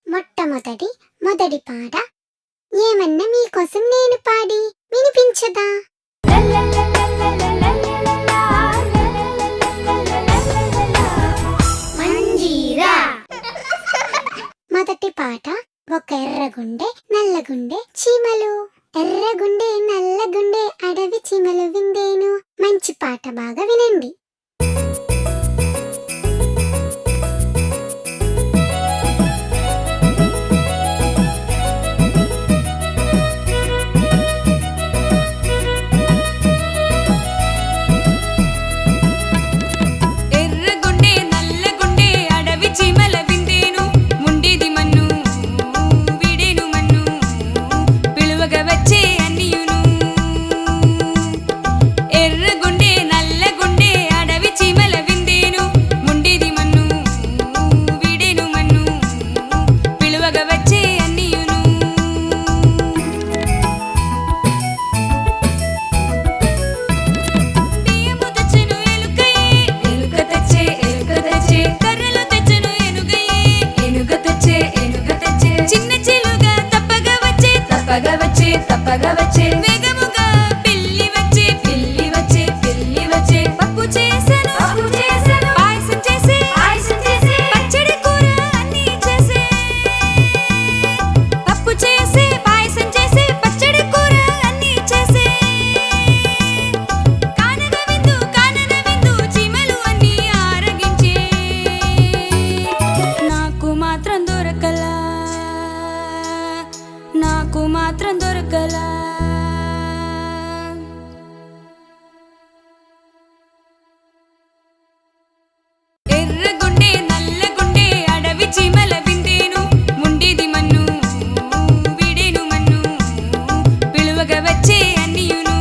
మొదటి పాట ఏమన్నా మీకోసం నేను పాడి వినిపించదా? మంజీరా. మొదటి పాట ఒక ఎర్రగుండె నల్లగుండె చీమలు. ఎర్రగుండె నల్లగుండె అడవి చీమలు విందేను. మంచి పాట, బాగా వినండి. తప్పగా వచ్చే వేగముగా పిల్లి వచ్చే పప్పు చేసెను పాయసం చేసే పచ్చడి కూర అన్నీ చేసే. పప్పు చేసే పాయసం చేసే పచ్చడి కూర అన్నీ చేసే. కానన విందు చీమలు అన్నీ ఆరగించే. నాకు మాత్రం దొరకలా ఎర్రగుండె నల్లగుండె అడవి చీమల విందేను. ముండేది మన్ను వీడేను మన్ను పిలువగా వచ్చే అన్నియును.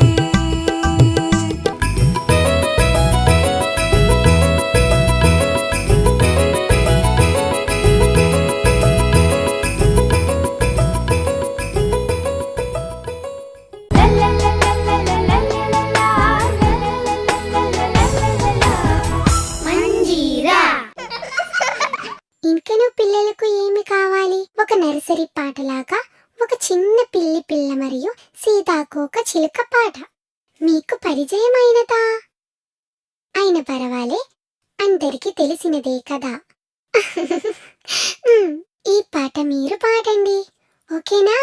ఇంకనూ పిల్లలకు ఏమి కావాలి? ఒక నర్సరీ పాటలాగా ఒక చిన్న పిల్ల మరియు సీతాకోక చిలుక పాట మీకు పరిచయమైనదా? అయిన పర్వాలే, అందరికీ తెలిసినదే కదా. ఈ పాట మీరు పాడండి, ఓకేనా?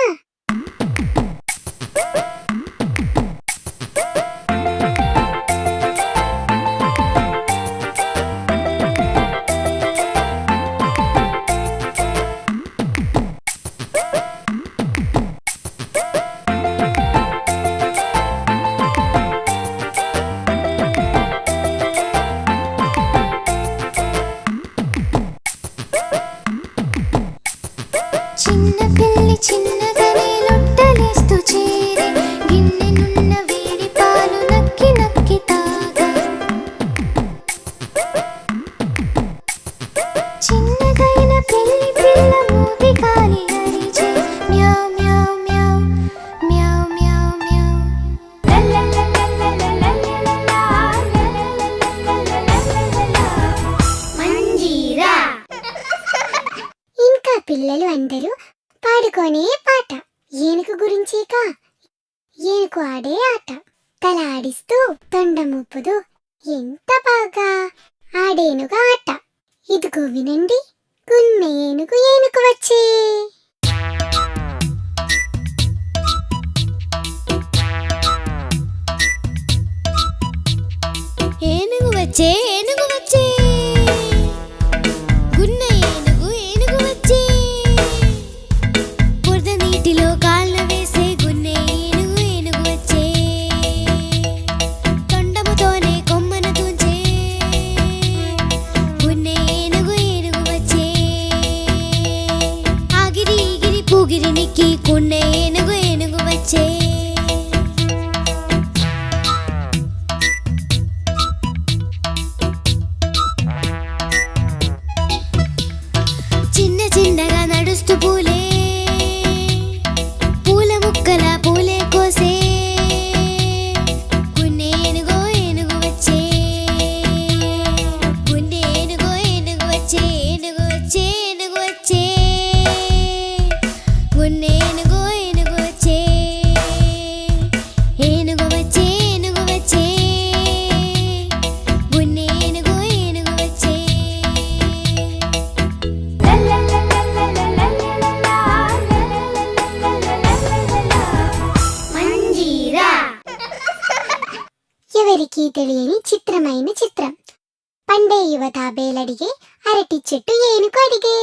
చిన్న పిల్లి చిన్నగానే లొట్టలేస్తూ చేరి గిన్నెనున్న వేడి పాలు నక్కి నక్కి తాగా. చిన్నదైన పిల్లి పిల్ల మూతి కాలి అరిచే మ్యావ్ మ్యావ్ మ్యావ్ మ్యావ్ మ్యావ్ మ్యావ్. మంజీరా. ఇంకా పిల్లలు అందరూ పాడుకోనే పాట ఏనుగు గురించేగా. ఏనుగు ఆడే ఆట తల ఆడిస్తూ తొండ ముప్పుదు ఎంత బాగా ఆడేనుగు ఆట. ఇదిగో వినండి, గున్న ఏనుగు వచ్చే. ఏనుగు వచ్చే గున్న ఏనుగు వచ్చే. బురద నీటిలో కాళ్ళ వేసే గున్న ఏనుగు వచ్చే. తొండముతోనే కొమ్మను తుంచే గున్న ఏనుగు వచ్చే. ఆగిరి ఈగిరి పూగిరి నిక్కి గున్న ఏనుగు వచ్చే. చిన్నగా నడుస్తూ పూలే పూల ముక్కల పూలే కోసే గున్నె ఏనుగు వచ్చే. గున్నె ఏనుగు వచ్చే. తెలియని చిత్రమైన చిత్రం. పండే యువత బేలడిగే, అరటి చెట్టు ఏనుగు అడిగే.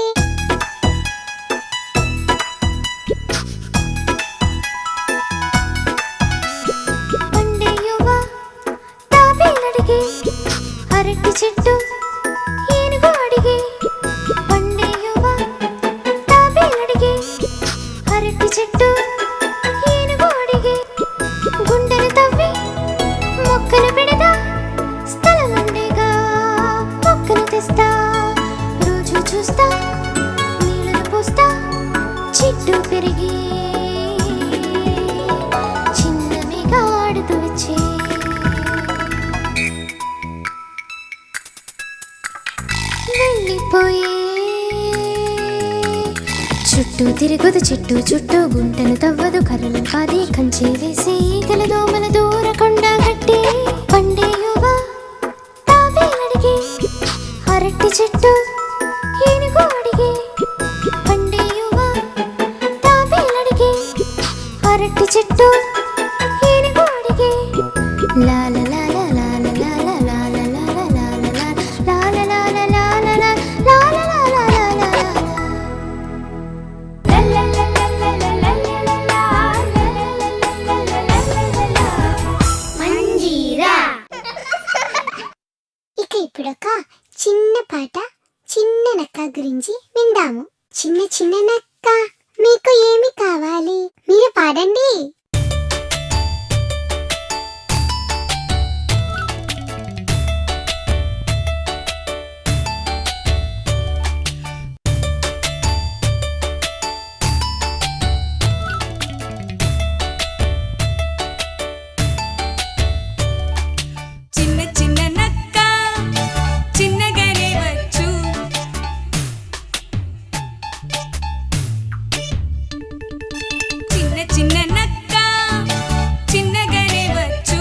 పండే యువత బేలడిగే, అరటి చెట్టు ఏనుగు అడిగే. పండే యువత బేలడిగే, అరటి చెట్టు ఏనుగు అడిగే. గుండెలు తవ్వి మొక్కలు పెడదా, స్థలం ఉండేగా మొక్కలు తెస్తా. రోజు చూస్తా, నీళ్ళను పోస్తా, చెట్టు పెరిగి చిన్నవిగా ఆడుతూ వచ్చే. వెళ్ళిపోయే చుట్టూ తిరుగుదు చెట్టు చుట్టూ, గుంటను తవ్వదు కర్రలు కాది, కంచె వేసి ఈగల దోమల దూరకుండా కట్టి. పండే యువత బేలడిగే, అరటి చెట్టు ఏనుగు అడిగే. పండే యువత బేలడిగే, అరటి చెట్టు ఏనుగు అడిగే. లాల లాల లాల లాల లాల లాల లాల లాల లాల లాల లాల లాల లాల. మంజీరా. ఇక ఇప్పుడొక చిన్న పాట చిన్న నక్క గురించి విందాము. చిన్న చిన్న నక్క మీకు ఏమి కావాలి, మీరు పాడండి. చిన్న చిన్న నక్క చిన్నగానే వచ్చు, చిన్న చిన్న నక్క చిన్నగానే వచ్చు.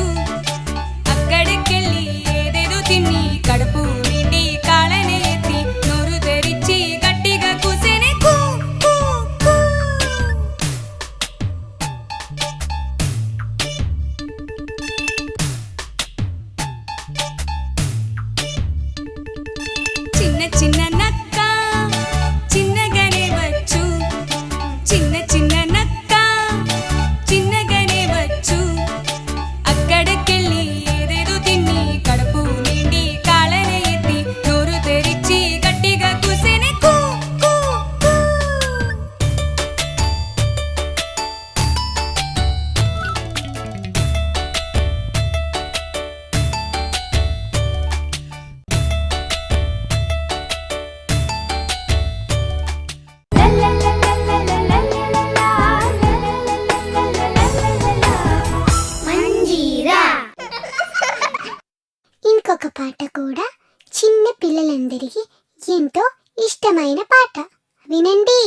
అక్కడికెళ్ళి ఏదేదో తిని కడుపు నిండి కాళ్ళని ఎత్తి నోరు తెరిచి గట్టిగా కూసేనే కూ కూ కూ. చిన్న చిన్న నక్క చిన్నగానే వచ్చు, చిన్న చిన్న నక్క చిన్నగానే వచ్చు. అక్కడికెళ్ళి ఏదేదో తిని కడుపు నిండి కాళ్ళని ఎత్తి నోరు తెరిచి గట్టిగా కూసేనే కూ కూ కూ. మంజీరా. ఇంకొక పాట కూడా చిన్న పిల్లలందరికీ ఎంతో ఇష్టమైన పాట, వినండి.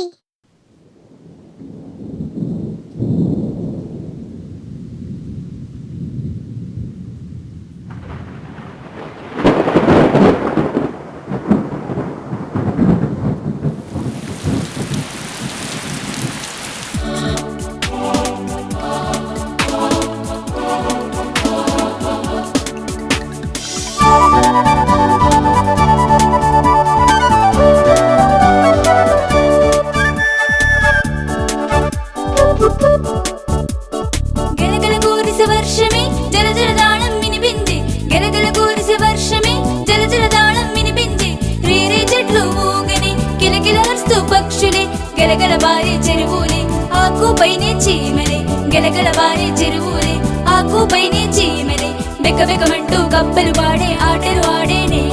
గలగల కురిసే వర్షమే జల జల దాళం వినిపించే, గలగల కురిసే వర్షమే జల జల దాళం వినిపించే. రేరే చెట్లు ఊగని కిలకిల అరుస్తూ పక్షులే, గలగల బారే చెరువులే ఆకుపైనే చీమలే. గలగల బారే చెరువులే ఆకుపైనే చీమలే, బెక్క బెక్కమంటూ కప్పలు పాడే ఆటలు ఆడేనే.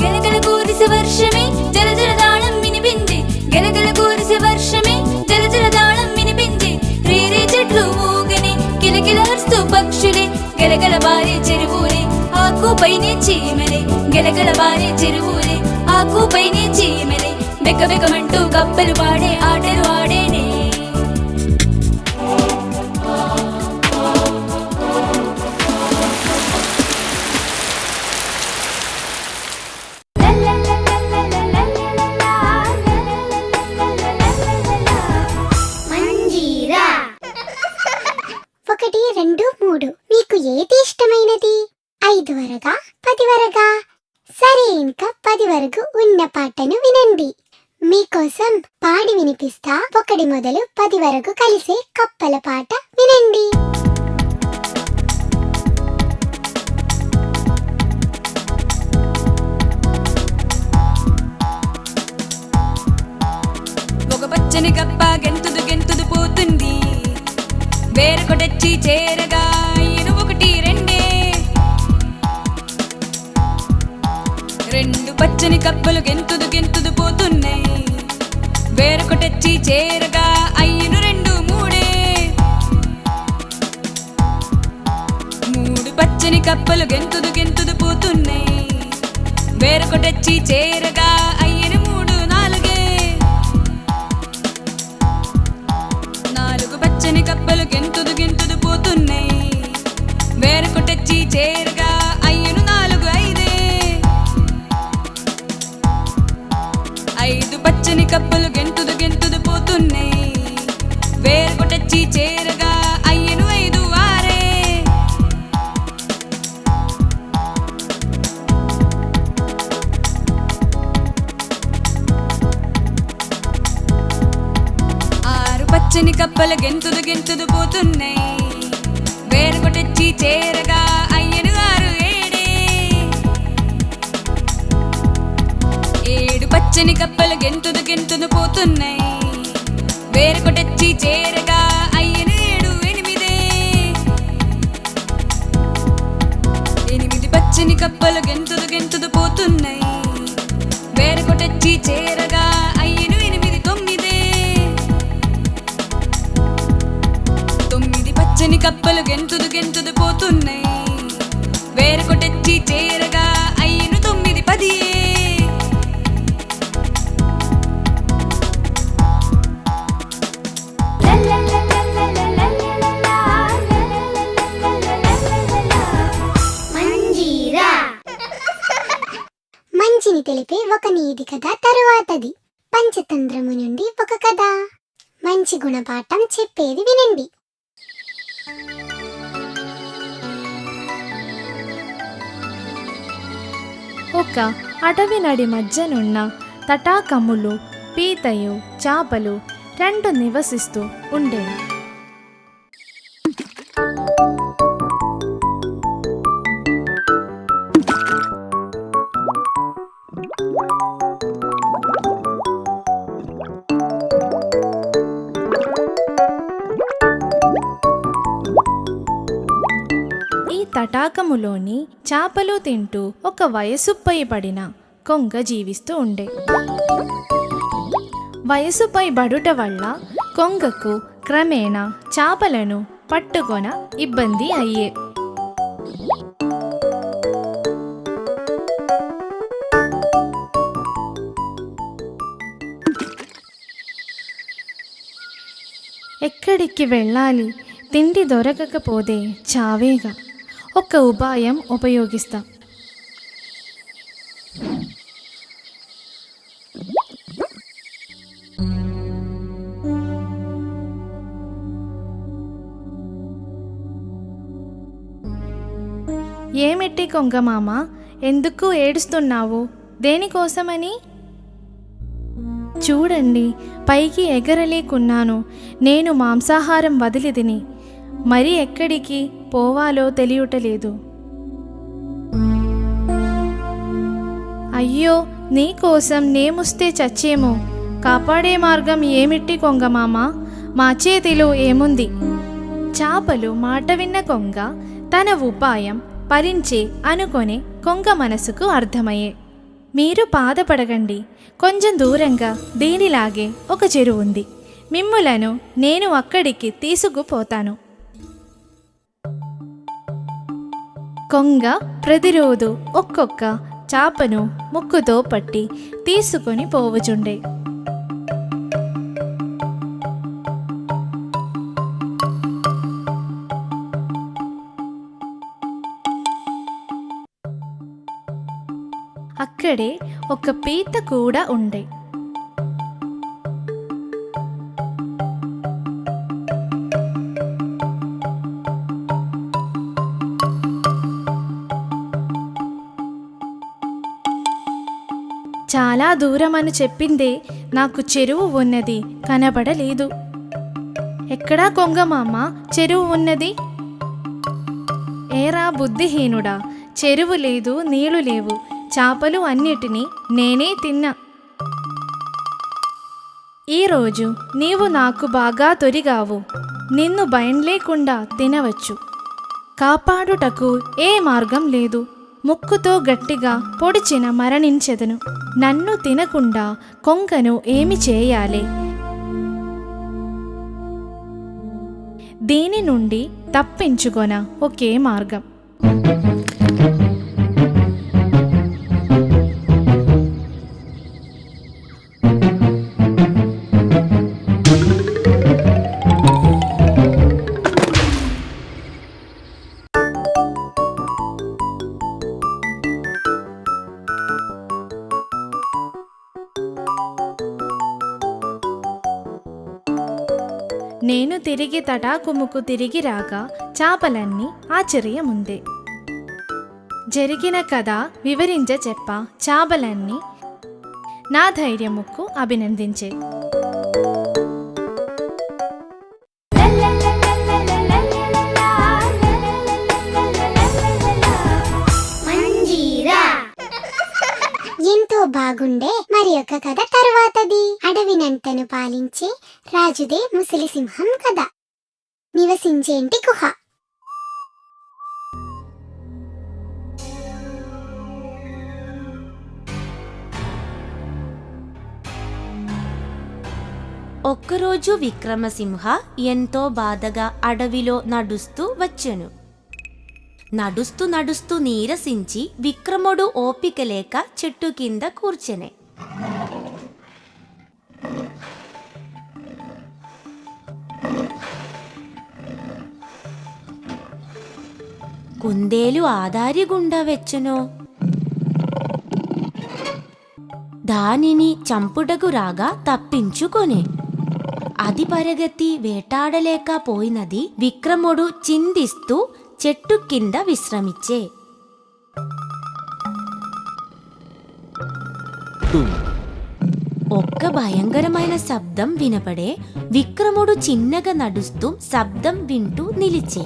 గలగల కురిసే వర్షమే జల జల దాళం వినిపించే, గలగల కురిసే వర్షమే జల జల దాళం వినిపించే. రేరే చెట్లు ఊగని కిలకిల అరుస్తూ పక్షులే, గలగల బారే చెరువులే ఆకుపైనే చీమలే. గలగల బారే చెరువులే ఆకుపైనే చీమలే, బెక్క బెక్కమంటూ కప్పలు పాడే ఆటలు ఆడేనే. వినండి. మీకోసం పాడి వినిపిస్తా. 1 మొదలు 10 వరకు కలిసే కప్పల పాట వినండి. ఒక పచ్చని కప్ప గెంతుదు గెంతుదు పోతుంది, వేరొకటొచ్చి చేరగా అయ్యను 1 2. 2 పచ్చని కప్పలు గెంతుదు గెంతుదు పోతున్నాయి, వేరొకటొచ్చి చేరగా అయ్యను 2 3. 3 పచ్చని కప్పలు గెంతుదు గెంతుదు పోతున్నాయి, వేరొకటొచ్చి చేరగా అయ్యను 3 4. 4 పచ్చని కప్పలు గెంతుదు గెంతుదు పోతున్నాయి, వేరొకటొచ్చి చేరగా అయ్యను 4 5. 5 పచ్చని కప్పలు గెంతుదు గెంతుదు పోతున్నాయి, వేరొకటొచ్చి చేరగా అయ్యను 5 6. 6 పచ్చని కప్పలు గెంతుదు గెంతుదు పోతున్నాయి, వేరొకటొచ్చి చేరగా అయ్యను 6 7. 7 పచ్చని కప్పలు గెంతుదు గెంతుదు పోతున్నాయి, వేరొకటొచ్చి చేరగా అయ్యను 7 8. 8 పచ్చని కప్పలు గెంతుదు గెంతుదు పోతున్నాయి, వేరొకటొచ్చి చేరగా అయ్యను 8 9. 9 పచ్చని కప్పలు గెంతుదు గెంతుదు పోతున్నాయి, వేరొకటొచ్చి చేరగా అయ్యను 9 10. మంచిని తెలిపే ఒక నీతి కథ తరువాతది. పంచతంత్రము నుండి ఒక కథ. మంచి గుణపాఠం చెప్పేది వినండి. ఒక అడవి నడి మధ్యనున్న తటాకములు, పీతయు, చాపలు 2 నివసిస్తూ ఉండేవి. ఈ తటాకములోని చాపలు తింటూ ఒక వయసుపై పడిన కొంగ జీవిస్తూ ఉండే. వయసుపై బడుట వల్ల కొంగకు క్రమేణా చాపలను పట్టుకొన ఇబ్బంది అయ్యే. ఎక్కడికి వెళ్ళాలి, తిండి దొరకకపోతే చావేగా. ఒక ఉపాయం ఉపయోగిస్తా. ఏమిటి కొంగమామ, ఎందుకు ఏడుస్తున్నావు? దేనికోసమని? చూడండి, పైకి ఎగరలేకున్నాను. నేను మాంసాహారం వదిలి తిని మరి ఎక్కడికి పోవాలో తెలియటలేదు. అయ్యో, నీకోసం నేముస్తే చచ్చేమో. కాపాడే మార్గం ఏమిటి కొంగమామ? మా చేతిలో ఏముంది? చాపలు మాట విన్న కొంగ తన ఉపాయం ఫలించే అనుకొని కొంగ మనసుకు అర్థమయ్యే. మీరు బాధపడకండి, కొంచెం దూరంగా దీనిలాగే ఒక చెరువు ఉంది. మిమ్ములను నేను అక్కడికి తీసుకుపోతాను. కొంగ ప్రతిరోజు ఒక్కొక్క చాపను ముక్కుతో పట్టి తీసుకొని పోవుచుండే. అక్కడే ఒక పీత కూడా ఉండే. చాలా దూరమని చెప్పిందే, నాకు చెరువు ఉన్నది కనబడలేదు. ఎక్కడా కొంగమామ చెరువు ఉన్నది? ఏరా బుద్ధిహీనుడా, చెరువు లేదు, నీళ్లు లేవు, చేపలు అన్నిటినీ నేనే తిన్నా. ఈరోజు నీవు నాకు బాగా తొరిగావు, నిన్ను భయం లేకుండా తినవచ్చు. కాపాడుటకు ఏ మార్గం లేదు, ముక్కుతో గట్టిగా పొడిచిన మరణించెదను. నన్ను తినకుండా కొంగను ఏమి చేయాలి? దీని నుండి తప్పించుకొన ఒకే మార్గం. నేను తిరిగి తటాకుముకు తిరిగి రాగా చేపలన్నీ ఆశ్చర్యముందే. జరిగిన కథ వివరించ చెప్ప చేపలన్నీ నా ధైర్యముకు అభినందించే. ఎంతో బాగుండే మరి ఒక కథ తరువాతది. అడవినంతను పాలించే రాజుదే ముసలి సింహం కథ. నివసించేంటి గుహ. ఒక్కరోజు విక్రమసింహ ఎంతో బాధగా అడవిలో నడుస్తూ వచ్చెను. నడుస్తూ నడుస్తూ నీరసించి విక్రముడు ఓపిక లేక చెట్టు కింద కూర్చెనే. కుందేలు ఆదారి గుండా వెచ్చెను. దానిని చంపుటకు రాగా తప్పించుకొనే. అది పరగతి వేటాడలేకపోయినది. విక్రముడు చిందిస్తూ చెట్టు కింద విశ్రమించే. ఒక్క భయంకరమైన శబ్దం వినపడే. విక్రముడు చిన్నగా నడుస్తూ శబ్దం వింటూ నిలిచే.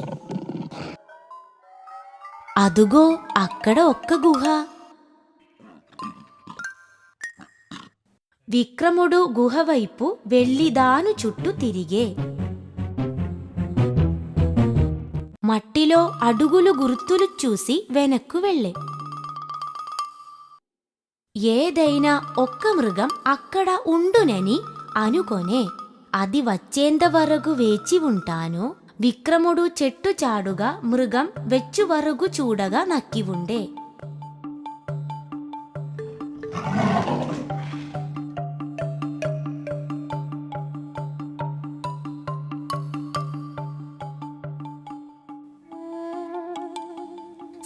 అదుగో అక్కడ ఒక్క గుహ. విక్రముడు గుహ వైపు వెళ్ళి దాను చుట్టూ తిరిగే. మట్టిలో అడుగులు గుర్తులు చూసి వెనక్కు వెళ్ళే. ఏదైనా ఒక్క మృగం అక్కడ ఉండునని అనుకొనే. అది వచ్చేంత వరకు వేచి ఉంటాను. విక్రముడు చెట్టు చాడుగా మృగం వెచ్చు వరకు చూడగా నక్కి ఉండే.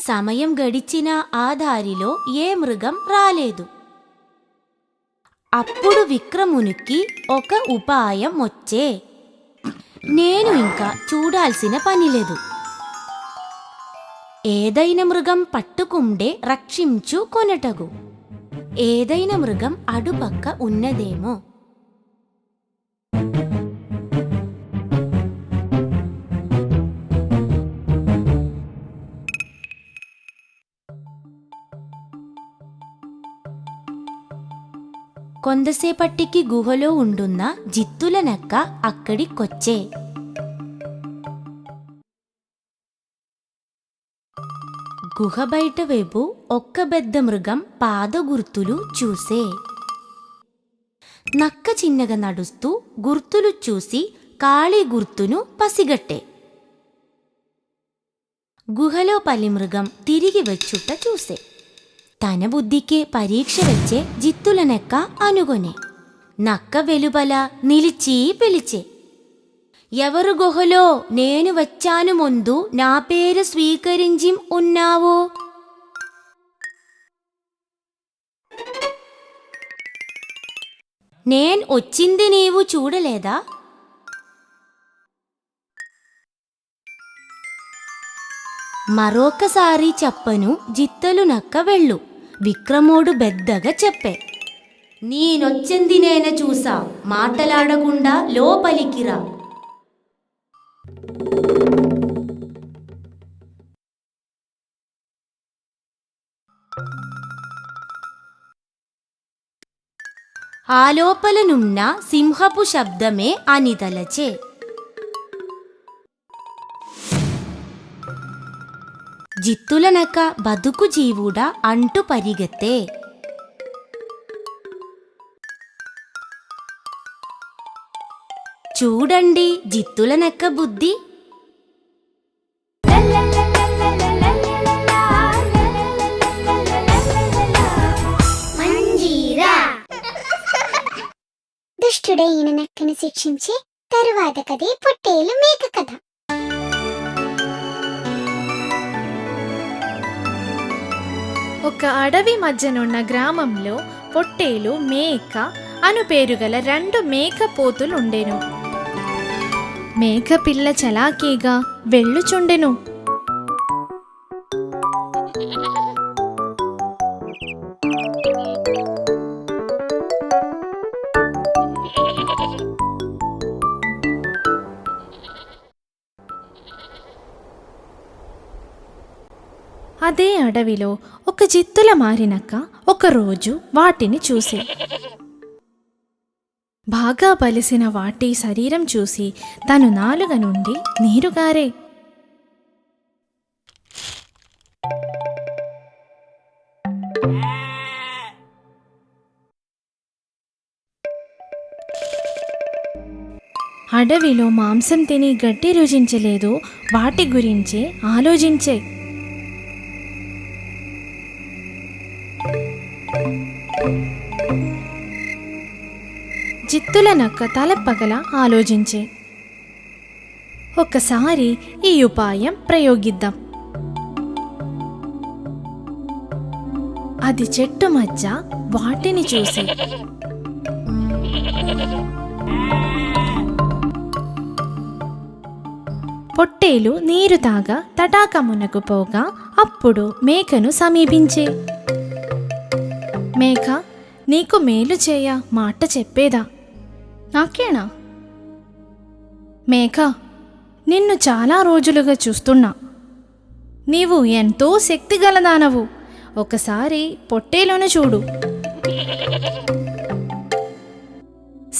సమయం గడిచిన ఆ దారిలో ఏ మృగం రాలేదు. అప్పుడు విక్రమునికి ఒక ఉపాయం వచ్చే. నేను ఇంకా చూడాల్సిన పని లేదు. ఏదైనా మృగం పట్టుకుండే రక్షించు కొనటగు. ఏదైనా మృగం అడుపక్క ఉన్నదేమో. కొంతసేపటికి గుహలో ఉండున్న జిత్తుల నక్క అక్కడికొచ్చే. గుహ బయట వైపు ఒక్క పెద్ద మృగం పాద గుర్తులు చూసే. నక్క చిన్నగా నడుస్తూ గుర్తులు చూసి కాళీ గుర్తును పసిగట్టే. గుహలో పలి మృగం తిరిగి వచ్చుట చూసే. తన బుద్ధికే పరీక్ష వచ్చే జిత్తుల నక్క అనుగొనే. నక్క వెలుపల నిలిచి పిలిచే. ఎవరు గుహలో? నేను వచ్చాను ముందు నా పేరు స్వీకరించి ఉన్నావో? నేను వచ్చింది నీవు చూడలేదా? మరొకసారి చెప్పను జిత్తలు నక్క వెళ్ళు. విక్రముడు పెద్దగా చెప్పే. నేనొచ్చిందినేన చూసా, మాటలాడకుండా లోపలికిరా. ఆ లోపలనున్న సింహపు శబ్దమే అనిదలచే. జిత్తులనక బతుకు జీవుడా అంటూ పరిగెత్తే. చూడండి జిత్తులనక్క బుద్ధి. దుష్టుడైన నక్కను శిక్షించే తరువాత కదే పొట్టేలు మేక కథ. ఒక అడవి మధ్యనున్న గ్రామంలో పొట్టేలు, మేక అను పేరుగల 2 మేకపోతులుండెను. మేక పిల్ల చలాకీగా వెళ్ళుచుండెను. అదే అడవిలో ఒక జిత్తుల మారినక్క ఒకరోజు వాటిని చూసి, బాగా బలిసిన వాటి శరీరం చూసి తను నాలుక నుండి నీరుగారే. అడవిలో మాంసం తిని గడ్డి రుచించలేదు, వాటి గురించే ఆలోచించే. జిత్తుల నక్క తలపగల ఆలోచించే. ఒకసారి ఈ ఉపాయం ప్రయోగిద్దాం. అది చెట్టు మధ్య వాటిని చూసి, పొట్టేలు నీరు తాగా తటాకమునకు పోగా అప్పుడు మేకను సమీపించే. మేక, నీకు మేలు చేయ మాట చెప్పేదా? నాకేనా? మేక, నిన్ను చాలా రోజులుగా చూస్తున్నా. నీవు ఎంతో శక్తిగలదానవు. ఒకసారి పొట్టేలును చూడు.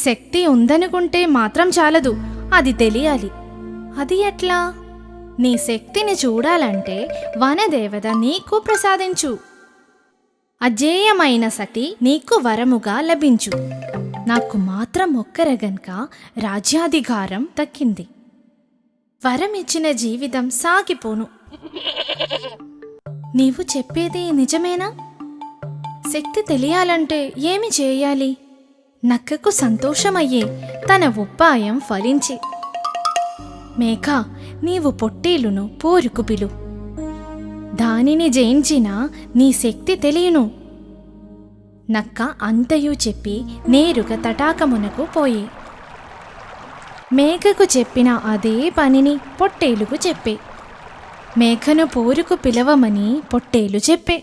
శక్తి ఉందనుకుంటే మాత్రం చాలదు, అది తెలియాలి. అది ఎట్లా? నీ శక్తిని చూడాలంటే వనదేవత నీకు ప్రసాదించు. అజేయమైన సతి నీకు వరముగా లభించు. నాకు మాత్రం ఒక్కరగనక రాజ్యాధికారం దక్కింది. వరమిచ్చిన జీవితం సాగిపోను. నీవు చెప్పేది నిజమేనా? శక్తి తెలియాలంటే ఏమి చేయాలి? నక్కకు సంతోషమయ్యే తన ఉపాయం ఫలించి, మేక, నీవు పొట్టేలును పోరుకు పిలు. దానిని జయించినా నీ శక్తి తెలియను. నక్క అంతయు చెప్పి నేరుగా తటాకమునకు పోయే. మేకకు చెప్పిన అదే పనిని పొట్టేలుకు చెప్పే. మేకను పోరుకు పిలవమని పొట్టేలు చెప్పే.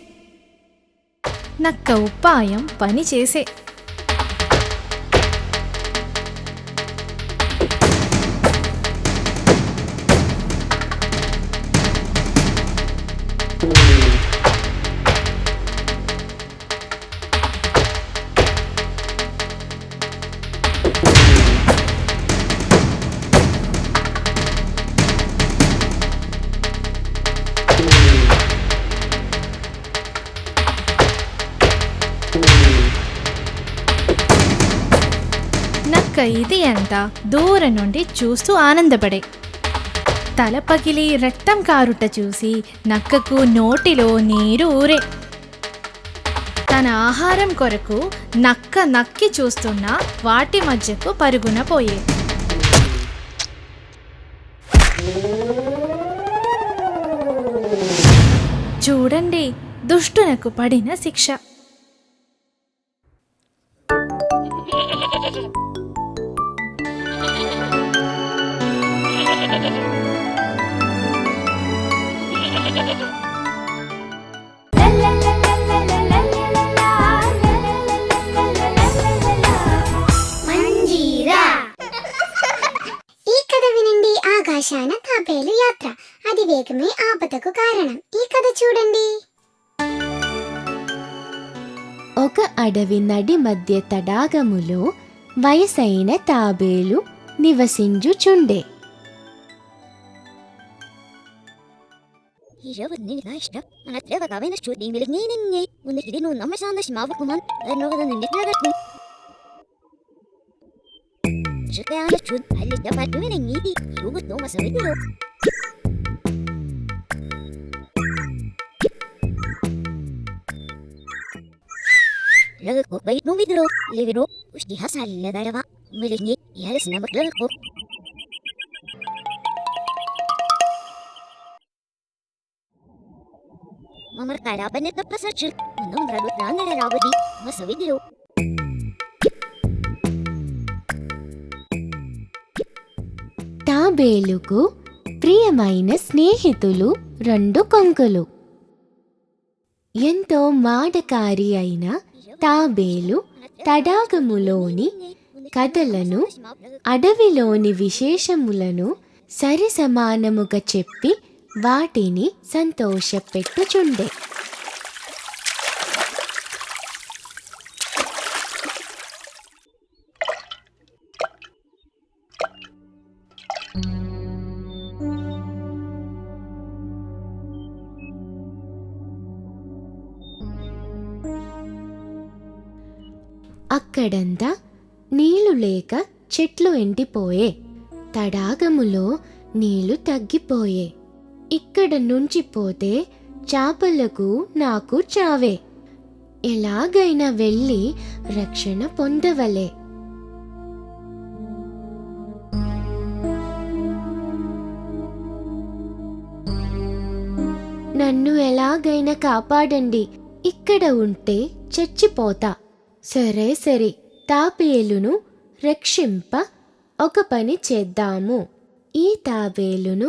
నక్క ఉపాయం పని చేసే. నక్క ఇది ఎంత దూరం నుండి చూస్తూ ఆనందపడే. తల పగిలి రక్తం కారుట చూసి నక్కకు నోటిలో నీరు ఊరే. తన ఆహారం కొరకు నక్క నక్కి చూస్తున్న వాటి మధ్యకు పరుగున పోయే. చూడండి దుష్టునకు పడిన శిక్ష. శ్మశాన తాబేలు యాత్ర. అధివేగమే ఆపదకు కారణం. ఈ కథ చూడండి. ఒక అడవి నడి మధ్య తడాగములో వయసైన తాబేలు నివసించుచుండే. తాబేలుకు ప్రియమైన స్నేహితులు 2 కొంగలు. ఎంతో మాటకారి అయిన తాబేలు తడాగములోని కథలను, అడవిలోని విశేషములను సరి సమానముగా చెప్పి వాటిని సంతోషపెట్టుచుండే. అక్కడంతా నీళ్లు లేక చెట్లు ఎండిపోయే. తడాగములో నీళ్లు తగ్గిపోయే. ఇక్కడ నుంచి పోతే చేపలకు నాకు చావే. ఎలాగైనా వెళ్ళి రక్షణ పొందవలే. నన్ను ఎలాగైనా కాపాడండి. ఇక్కడ ఉంటే చచ్చిపోతా. సరే సరే, తాబేలును రక్షింప ఒక పని చేద్దాము. ఈ తాబేలును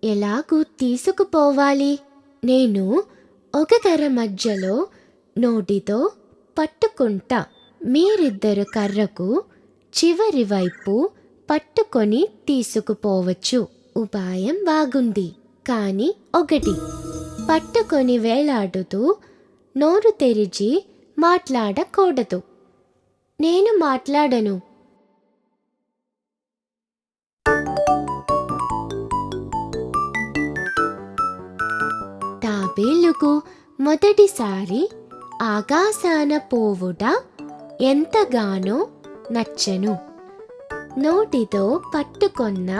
ఎలాగూ తీసుకుపోవాలి? నేను ఒక కర్ర మధ్యలో నోటితో పట్టుకుంటా. మీరిద్దరు కర్రకు చివరి వైపు పట్టుకొని తీసుకుపోవచ్చు. ఉపాయం బాగుంది, కానీ ఒకటి, పట్టుకొని వేలాడుతూ నోరు తెరిచి మాట్లాడకూడదు. నేను మాట్లాడను. తాబేలుకు మొదటిసారి ఆకాశాన పోవుట ఎంతగానో నచ్చను. నోటితో పట్టుకొన్న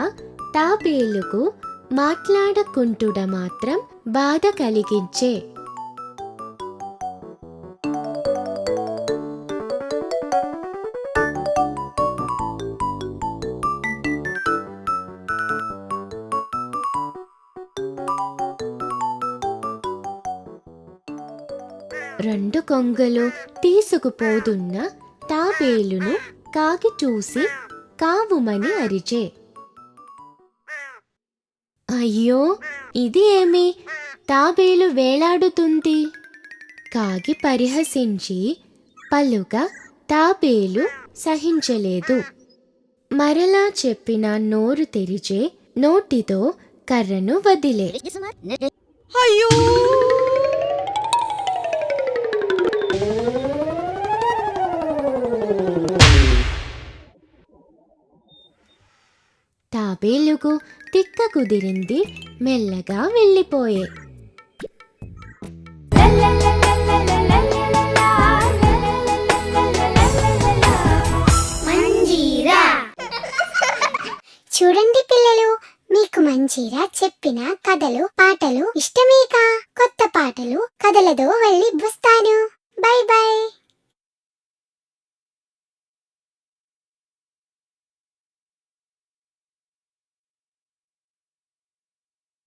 తాబేలుకు మాట్లాడకుంటుడ మాత్రం బాధ కలిగించే. రెండు కొంగలు తీసుకుపోతున్న తాబేలును కాకి చూసి కావుమని అరిచే. అయ్యో, ఇది ఏమి? తాబేలు వేలాడుతుంది. కాకి పరిహసించి పలుక తాబేలు సహించలేదు. మరలా చెప్పిన నోరు తెరిచే. నోటితో కర్రను వదిలే. అయ్యో, తాబేలుకు తిక్క కుదిరింది. మెల్లగా వెళ్ళిపోయే. చూడండి పిల్లలు, మీకు మంజీరా చెప్పిన కథలు, పాటలు ఇష్టమేకా? కొత్త పాటలు, కథలతో వెళ్ళి వస్తాను. By by.